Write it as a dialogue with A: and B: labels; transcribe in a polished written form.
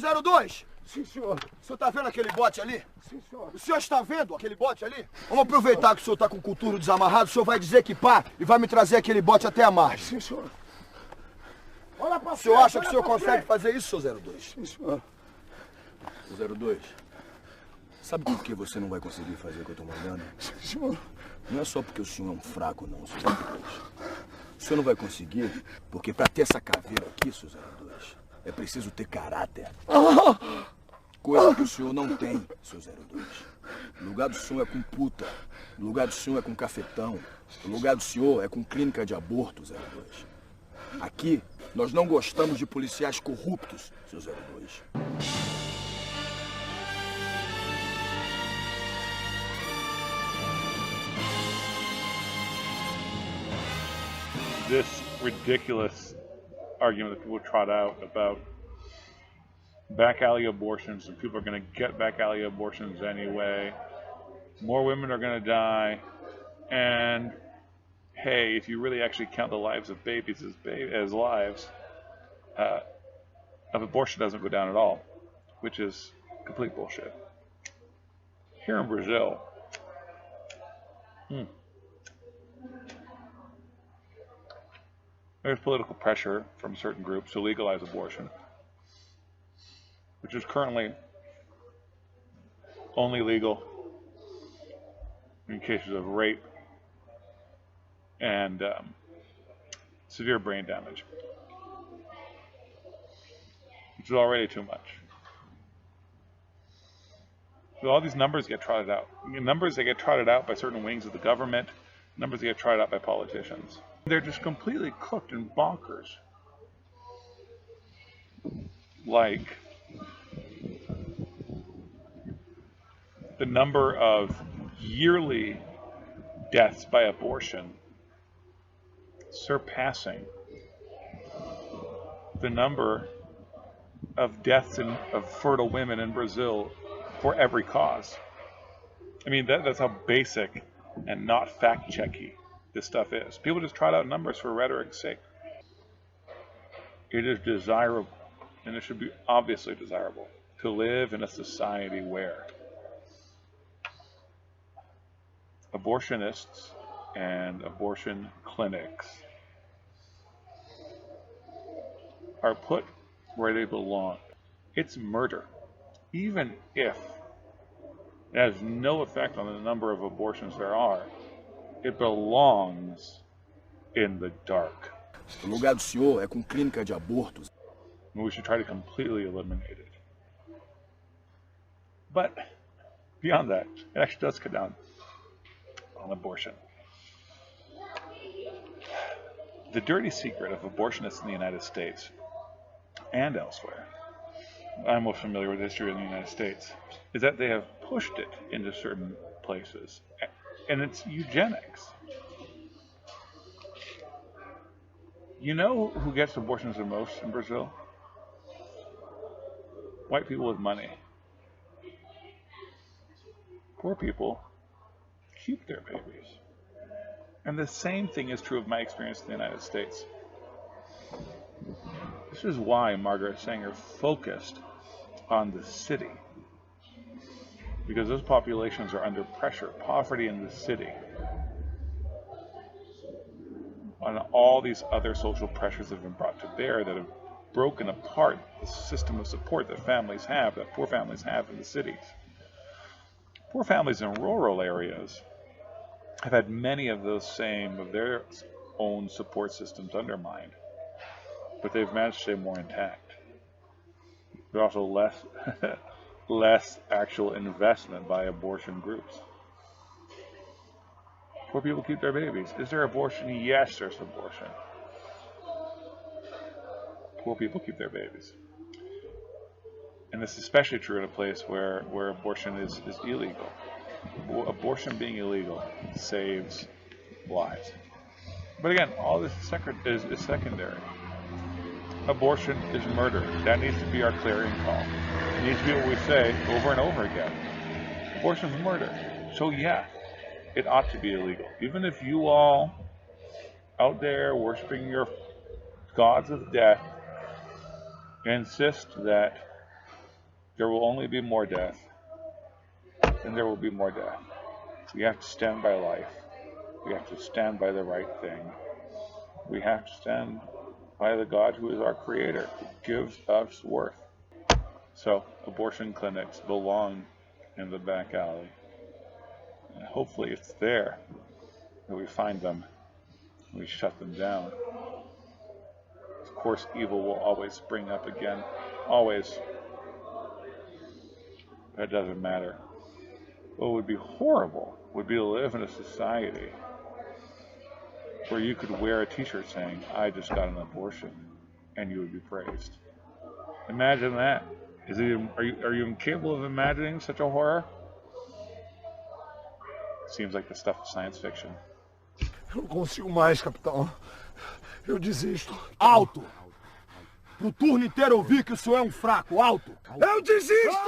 A: Seu 02!
B: Sim, senhor.
A: O senhor tá vendo aquele bote ali?
B: Sim, senhor.
A: O senhor está vendo aquele bote ali? Vamos aproveitar que o senhor tá com o coturno desamarrado, o senhor vai desequipar e vai me trazer aquele bote até a margem.
B: Sim, senhor. Olha pra
A: O senhor acha que o senhor consegue fazer isso, seu 02?
B: Sim, senhor.
A: Seu 02, sabe por que você não vai conseguir fazer o que eu tô mandando?
B: Sim, senhor.
A: Não é só porque o senhor é um fraco, não, seu 02. O senhor não vai conseguir porque pra ter essa caveira aqui, seu 02, é preciso ter caráter. Coisa que o senhor não tem, seu 02. O lugar do senhor é com puta. O lugar do senhor é com cafetão. O lugar do senhor é com clínica de aborto, 02. Aqui, nós não gostamos de policiais corruptos, seu 02.
C: This ridiculous argument that people trot out about back alley abortions, and people are going to get back alley abortions anyway. More women are going to die, and hey, if you really actually count the lives of babies as lives, of abortion doesn't go down at all, which is complete bullshit. Here in Brazil, there's political pressure from certain groups to legalize abortion, which is currently only legal in cases of rape and severe brain damage, which is already too much. So all these numbers get trotted out. Numbers that get trotted out by certain wings of the government, numbers that get trotted out by politicians. They're just completely cooked and bonkers. Like the number of yearly deaths by abortion surpassing the number of deaths of fertile women in Brazil for every cause. I mean, that's how basic and not fact-checky this stuff is. People just trot out numbers for rhetoric's sake. It is desirable, and it should be obviously desirable, to live in a society where abortionists and abortion clinics are put where they belong. It's murder. Even if it has no effect on the number of abortions there are, it belongs in the dark.
A: O lugar do senhor é com clínica de abortos.
C: We should try to completely eliminate it. But beyond that, it actually does cut down on abortion. The dirty secret of abortionists in the United States and elsewhere, I'm most familiar with history in the United States, is that they have pushed it into certain places. And it's eugenics. You know who gets abortions the most in Brazil? White people with money. Poor people keep their babies. And the same thing is true of my experience in the United States. This is why Margaret Sanger focused on the city. Because those populations are under pressure. Poverty in the city. On all these other social pressures that have been brought to bear that have broken apart the system of support that families have, that poor families have in the cities. Poor families in rural areas have had many of those same, of their own support systems undermined, but they've managed to stay more intact. There's also less actual investment by abortion groups. Poor people keep their babies. Is there abortion? Yes, there's abortion. Poor people keep their babies. And this is especially true in a place where abortion is illegal. Abortion being illegal saves lives. But again, all this is secondary. Abortion is murder. That needs to be our clarion call. It needs to be what we say over and over again. Abortion is murder. So yeah, it ought to be illegal. Even if you all out there worshiping your gods of death insist that there will only be more death, and there will be more death. We have to stand by life. We have to stand by the right thing. We have to stand by the God who is our creator, who gives us worth. So abortion clinics belong in the back alley. And hopefully it's there that we find them and we shut them down. Of course, evil will always spring up again. Always. But it doesn't matter. What would be horrible would be to live in a society where you could wear a t-shirt saying, "I just got an abortion," and you would be praised. Imagine that. Are you incapable of imagining such a horror? Seems like the stuff of science fiction.
B: Eu não consigo mais, capitão. Eu desisto. Alto! Pro turno inteiro ouvir que o senhor é um fraco. Alto! Eu desisto!